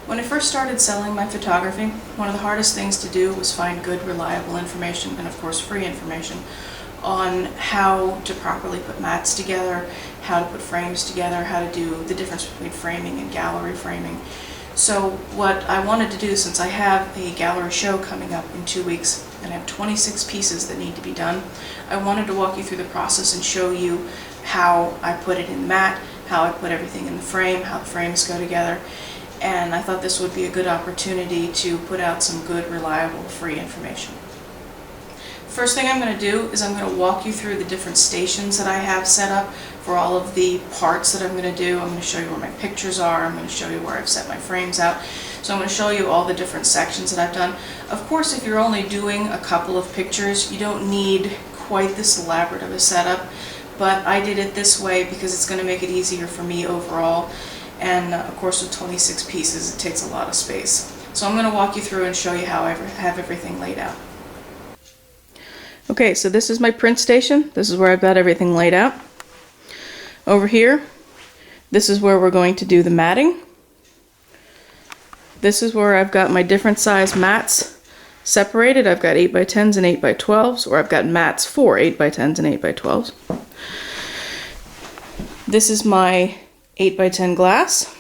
When I first started selling my photography, one of the hardest things to do was find good, reliable information, and of course free information, on how to properly put mats together, how to put frames together, how to do the difference between framing and gallery framing. So what I wanted to do, since I have a gallery show coming up in 2 weeks, and I have 26 pieces that need to be done, I wanted to walk you through the process and show you how I put it in the mat, how I put everything in the frame, how the frames go together. And I thought this would be a good opportunity to put out some good, reliable, free information. First thing I'm going to do is I'm going to walk you through the different stations that I have set up for all of the parts that I'm going to do. I'm going to show you where my pictures are. I'm going to show you where I've set my frames out. So I'm going to show you all the different sections that I've done. Of course, if you're only doing a couple of pictures, you don't need quite this elaborate of a setup, but I did it this way because it's going to make it easier for me overall. And of course, with 26 pieces, it takes a lot of space. So I'm going to walk you through and show you how I have everything laid out. Okay, so this is my print station. This is where I've got everything laid out. Over here, this is where we're going to do the matting. This is where I've got my different size mats separated. I've got 8x10s and 8x12s, or I've got mats for 8x10s and 8x12s. This is my 8x10 glass.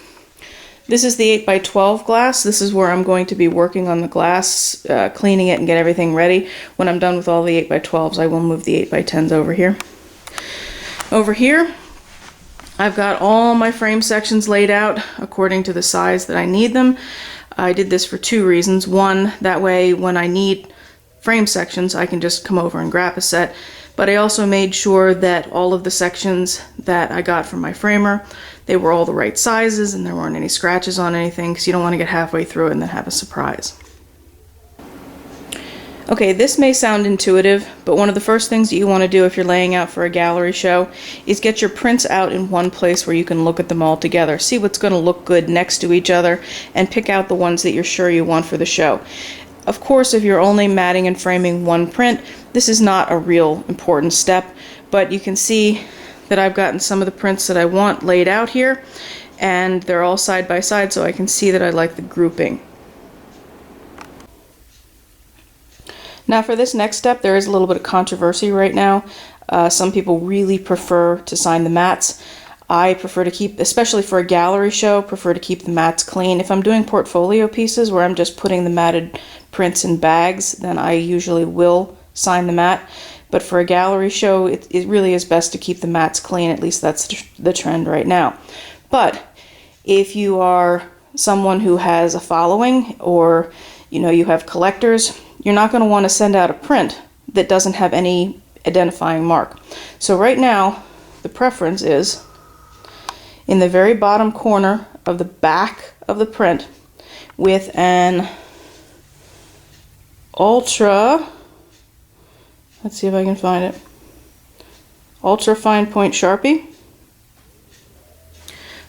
This is the 8x12 glass. This is where I'm going to be working on the glass, cleaning it and get everything ready. When I'm done with all the 8x12s, I will move the 8x10s over here. Over here, I've got all my frame sections laid out according to the size that I need them. I did this for 2 reasons. One, that way when I need frame sections, I can just come over and grab a set. But I also made sure that all of the sections that I got from my framer, they were all the right sizes and there weren't any scratches on anything, because you don't want to get halfway through it and then have a surprise. Okay, this may sound intuitive, but one of the first things that you want to do if you're laying out for a gallery show is get your prints out in one place where you can look at them all together, see what's going to look good next to each other, and pick out the ones that you're sure you want for the show. Of course, if you're only matting and framing one print, this is not a real important step, but you can see that I've gotten some of the prints that I want laid out here, and they're all side by side, so I can see that I like the grouping. Now for this next step, there is a little bit of controversy right now. Some people really prefer to sign the mats. I prefer to keep, especially for a gallery show, prefer to keep the mats clean. If I'm doing portfolio pieces where I'm just putting the matted prints in bags, then I usually will sign the mat. But for a gallery show, it really is best to keep the mats clean. At least that's the trend right now. But if you are someone who has a following, or you have collectors, you're not going to want to send out a print that doesn't have any identifying mark. So right now, the preference is in the very bottom corner of the back of the print with an ultra, let's see if I can find it, ultra fine point Sharpie.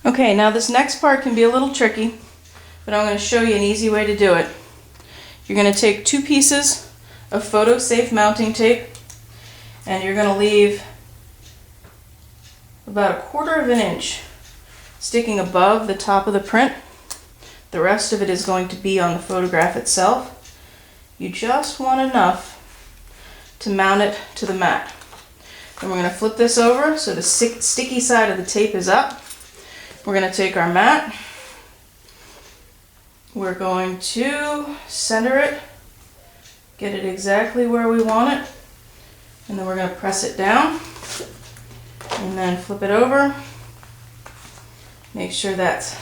Okay, now this next part can be a little tricky, but I'm going to show you an easy way to do it. You're going to take 2 pieces of photo safe mounting tape, and you're going to leave about 1/4 of an inch sticking above the top of the print. The rest of it is going to be on the photograph itself. You just want enough to mount it to the mat. Then we're going to flip this over so the sticky side of the tape is up. We're going to take our mat. We're going to center it, get it exactly where we want it, and then we're going to press it down and then flip it over. Make sure that's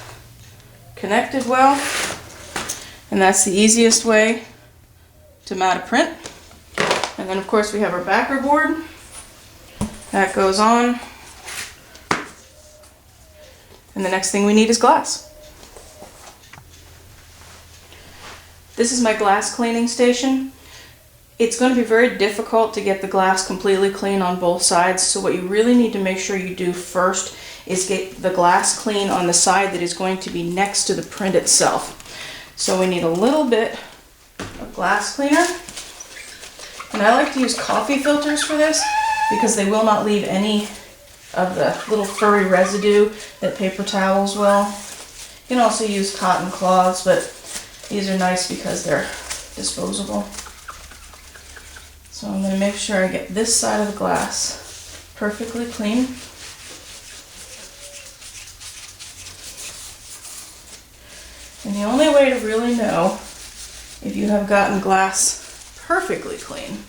connected well, and that's the easiest way to mount a print. And then of course we have our backer board that goes on, and the next thing we need is glass. This is my glass cleaning station. It's going to be very difficult to get the glass completely clean on both sides, so what you really need to make sure you do first is get the glass clean on the side that is going to be next to the print itself. So we need a little bit of glass cleaner, and I like to use coffee filters for this because they will not leave any of the little furry residue that paper towels will. You can also use cotton cloths, but these are nice because they're disposable. So I'm going to make sure I get this side of the glass perfectly clean. And the only way to really know if you have gotten glass perfectly clean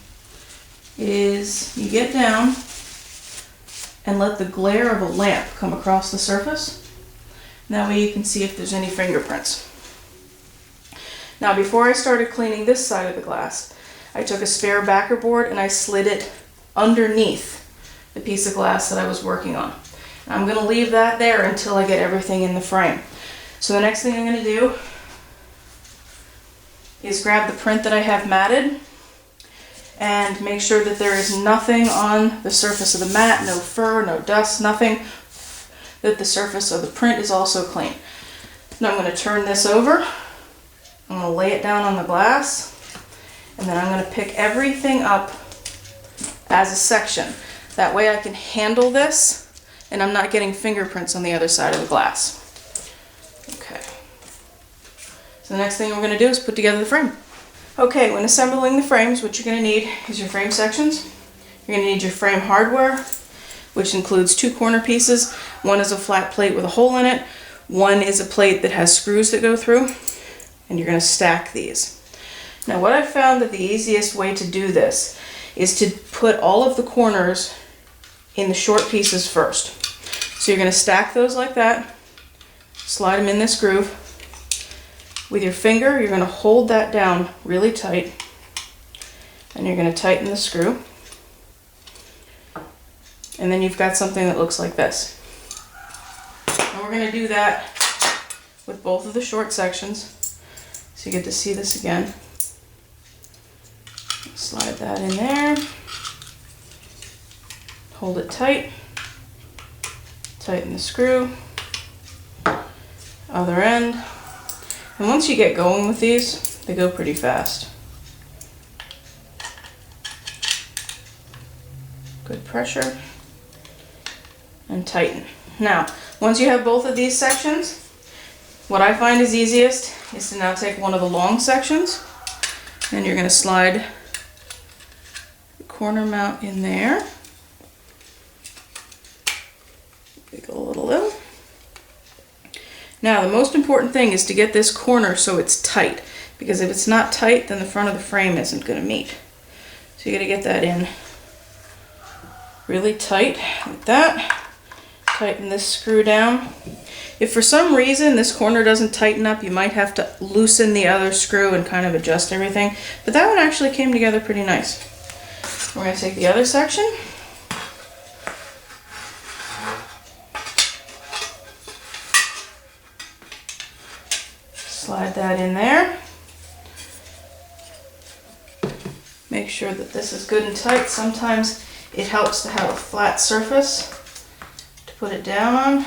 is you get down and let the glare of a lamp come across the surface. That way you can see if there's any fingerprints. Now before I started cleaning this side of the glass, I took a spare backer board and I slid it underneath the piece of glass that I was working on. And I'm going to leave that there until I get everything in the frame. So the next thing I'm going to do is grab the print that I have matted and make sure that there is nothing on the surface of the mat, no fur, no dust, nothing, that the surface of the print is also clean. Now I'm going to turn this over, I'm going to lay it down on the glass, and then I'm going to pick everything up as a section. That way I can handle this and I'm not getting fingerprints on the other side of the glass. Okay. So the next thing we're going to do is put together the frame. Okay, when assembling the frames, what you're going to need is your frame sections. You're going to need your frame hardware, which includes 2 corner pieces. One is a flat plate with a hole in it. One is a plate that has screws that go through. And you're going to stack these. Now what I've found that the easiest way to do this is to put all of the corners in the short pieces first. So you're going to stack those like that, slide them in this groove. With your finger, you're going to hold that down really tight, and you're going to tighten the screw. And then you've got something that looks like this. And we're going to do that with both of the short sections, so you get to see this again. Slide that in there, hold it tight, tighten the screw, other end. And once you get going with these, they go pretty fast. Good pressure, and tighten. Now, once you have both of these sections, what I find is easiest is to now take one of the long sections, and you're going to slide the corner mount in there. Wiggle a little. Now the most important thing is to get this corner so it's tight, because if it's not tight, then the front of the frame isn't going to meet. So you got to get that in really tight like that. Tighten this screw down. If for some reason this corner doesn't tighten up, you might have to loosen the other screw and kind of adjust everything. But that one actually came together pretty nice. We're going to take the other section. Slide that in there. Make sure that this is good and tight. Sometimes it helps to have a flat surface to put it down on.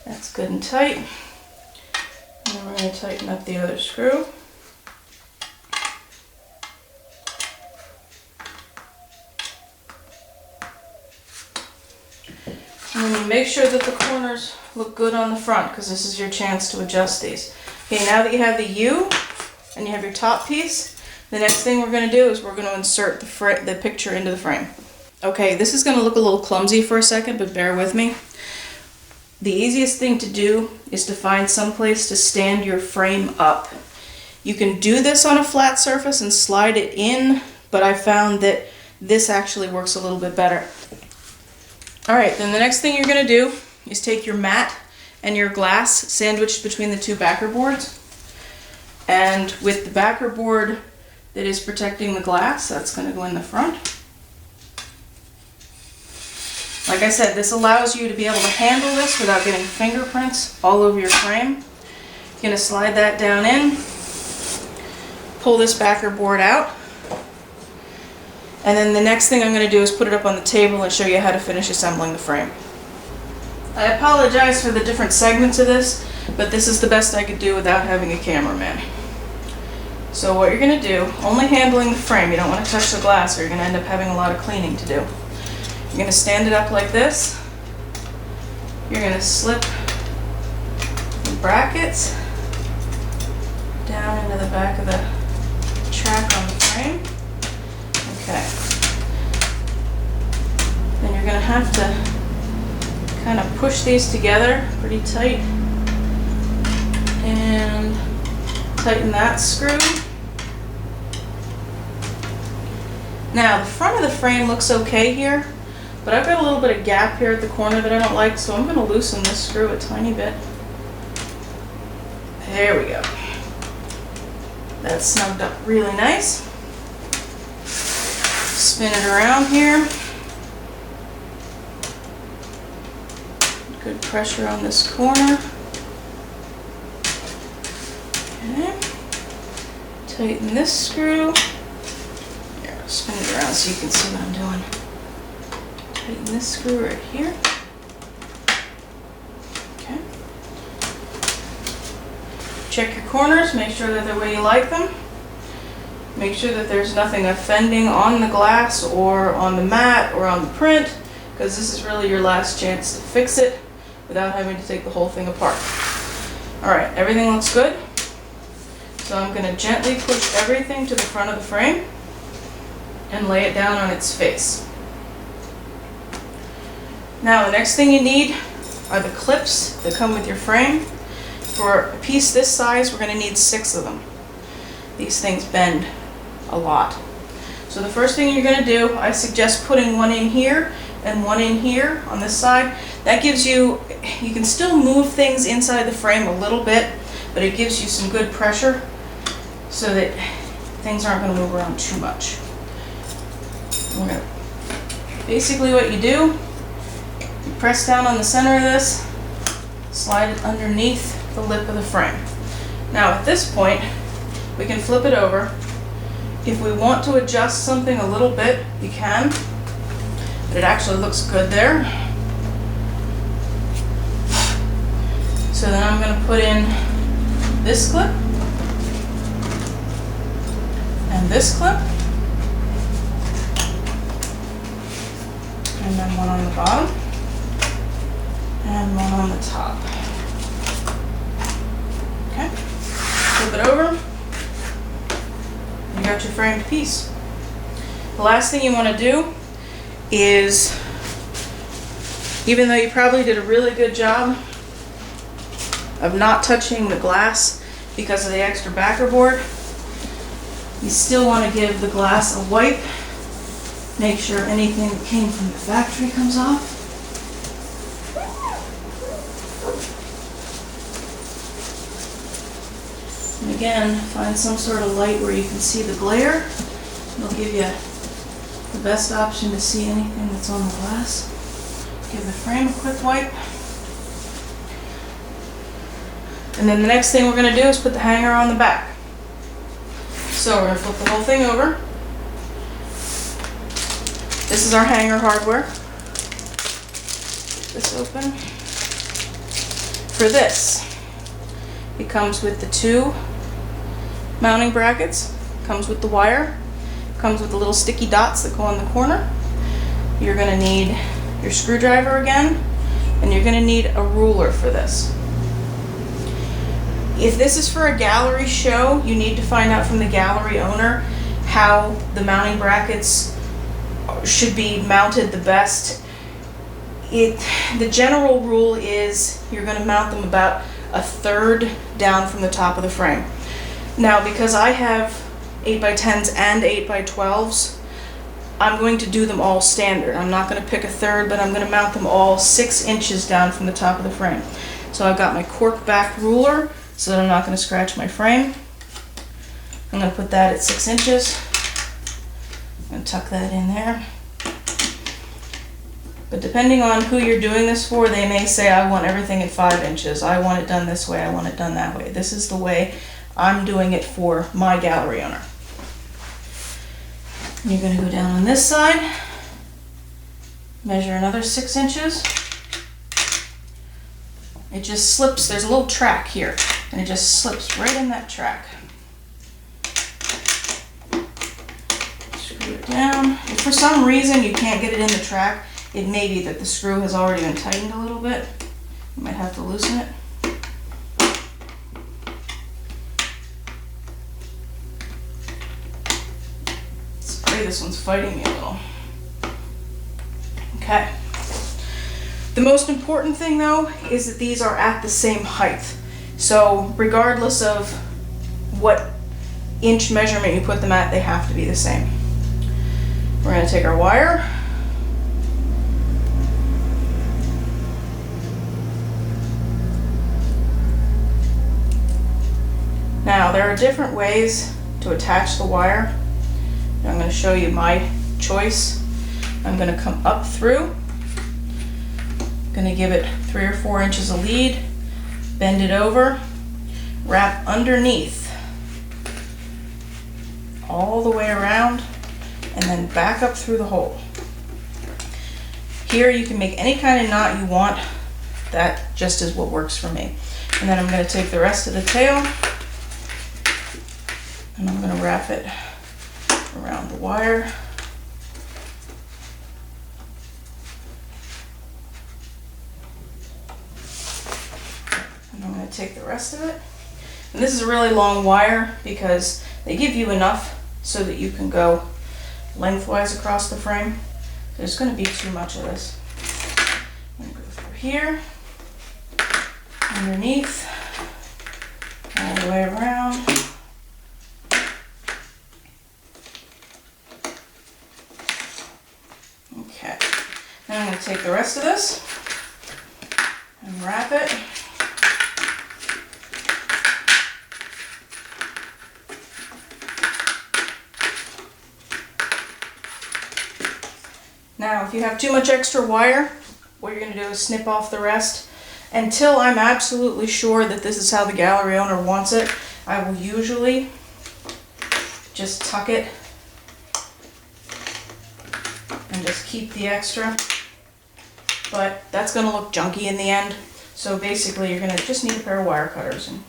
That's good and tight. And then we're going to tighten up the other screw. And then you make sure that the corners look good on the front, because this is your chance to adjust these. Okay, now that you have the U and you have your top piece, the next thing we're going to do is we're going to insert the picture into the frame. Okay, this is going to look a little clumsy for a second, but bear with me. The easiest thing to do is to find some place to stand your frame up. You can do this on a flat surface and slide it in, but I found that this actually works a little bit better. Alright, then the next thing you're going to do is take your mat and your glass sandwiched between the 2 backer boards. And with the backer board that is protecting the glass, that's going to go in the front. Like I said, this allows you to be able to handle this without getting fingerprints all over your frame. You're going to slide that down in, pull this backer board out, and then the next thing I'm going to do is put it up on the table and show you how to finish assembling the frame. I apologize for the different segments of this, but this is the best I could do without having a cameraman. So what you're going to do, only handling the frame, you don't want to touch the glass or you're going to end up having a lot of cleaning to do. You're going to stand it up like this. You're going to slip and brackets down into the back of the track on the frame. Okay. Then you're going to have to kind of push these together pretty tight and tighten that screw. Now the front of the frame looks okay here, but I've got a little bit of gap here at the corner that I don't like, so I'm going to loosen this screw a tiny bit. There we go. That's snugged up really nice. Spin it around here. Good pressure on this corner. Okay. Tighten this screw. Here, I'll spin it around so you can see what I'm doing. Tighten this screw right here. Okay. Check your corners, make sure that they're the way you like them. Make sure that there's nothing offending on the glass or on the mat or on the print, because this is really your last chance to fix it without having to take the whole thing apart. Alright, everything looks good. So I'm going to gently push everything to the front of the frame and lay it down on its face. Now the next thing you need are the clips that come with your frame. For a piece this size, we're going to need 6 of them. These things bend a lot. So the first thing you're going to do, I suggest putting one in here and one in here on this side. That gives you can still move things inside the frame a little bit, but it gives you some good pressure so that things aren't going to move around too much. Basically what you do, you press down on the center of this, slide it underneath the lip of the frame. Now at this point, we can flip it over. If we want to adjust something a little bit, you can, but it actually looks good there. So then I'm going to put in this clip and this clip, and then one on the bottom and one on the top. Okay, flip it over. You got your framed piece. The last thing you want to do is, even though you probably did a really good job of not touching the glass because of the extra backer board, you still want to give the glass a wipe. Make sure anything that came from the factory comes off. And again, find some sort of light where you can see the glare. It'll give you the best option to see anything that's on the glass. Give the frame a quick wipe. And then the next thing we're going to do is put the hanger on the back. So we're going to flip the whole thing over. This is our hanger hardware. Get this open. For this, it comes with the 2 mounting brackets, comes with the wire, comes with the little sticky dots that go on the corner. You're going to need your screwdriver again, and you're going to need a ruler for this. If this is for a gallery show, you need to find out from the gallery owner how the mounting brackets should be mounted the best. The general rule is you're going to mount them about 1/3 down from the top of the frame. Now, because I have 8x10s and 8x12s, I'm going to do them all standard. I'm not going to pick 1/3, but I'm going to mount them all 6 inches down from the top of the frame. So I've got my cork back ruler so that I'm not going to scratch my frame. I'm going to put that at 6 inches and tuck that in there. But depending on who you're doing this for, they may say, I want everything at 5 inches. I want it done this way. I want it done that way. This is the way I'm doing it for my gallery owner. You're going to go down on this side, measure another 6 inches. It just slips. There's a little track here, and it just slips right in that track. Screw it down. If for some reason you can't get it in the track, it may be that the screw has already been tightened a little bit. You might have to loosen it. say this one's fighting me a little. Okay. The most important thing though is that these are at the same height. So regardless of what inch measurement you put them at, they have to be the same. We're going to take our wire. Now there are different ways to attach the wire. I'm going to show you my choice. I'm going to come up through, going to give it 3 or 4 inches of lead, bend it over, wrap underneath all the way around, and then back up through the hole. Here you can make any kind of knot you want. That just is what works for me. And then I'm going to take the rest of the tail and I'm going to wrap it around the wire. And I'm going to take the rest of it. And this is a really long wire because they give you enough so that you can go lengthwise across the frame. There's going to be too much of this. I'm going to go through here, underneath, all the way around. Okay, now I'm going to take the rest of this and wrap it. Now, if you have too much extra wire, what you're going to do is snip off the rest. Until I'm absolutely sure that this is how the gallery owner wants it, I will usually just tuck it and just keep the extra. But that's going to look junky in the end. So basically, you're going to just need a pair of wire cutters and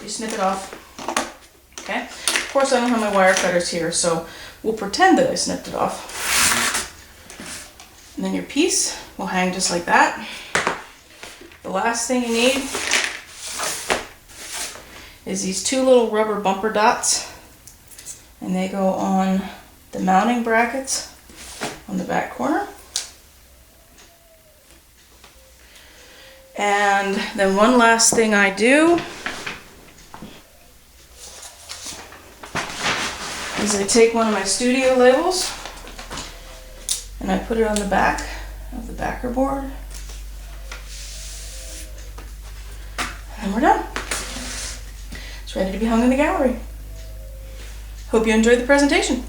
you snip it off. Okay? Of course, I don't have my wire cutters here, so we'll pretend that I snipped it off. And then your piece will hang just like that. The last thing you need is these 2 little rubber bumper dots, and they go on the mounting brackets on the back corner. And then one last thing I do is I take one of my studio labels and I put it on the back of the backer board. And we're done. It's ready to be hung in the gallery. Hope you enjoyed the presentation.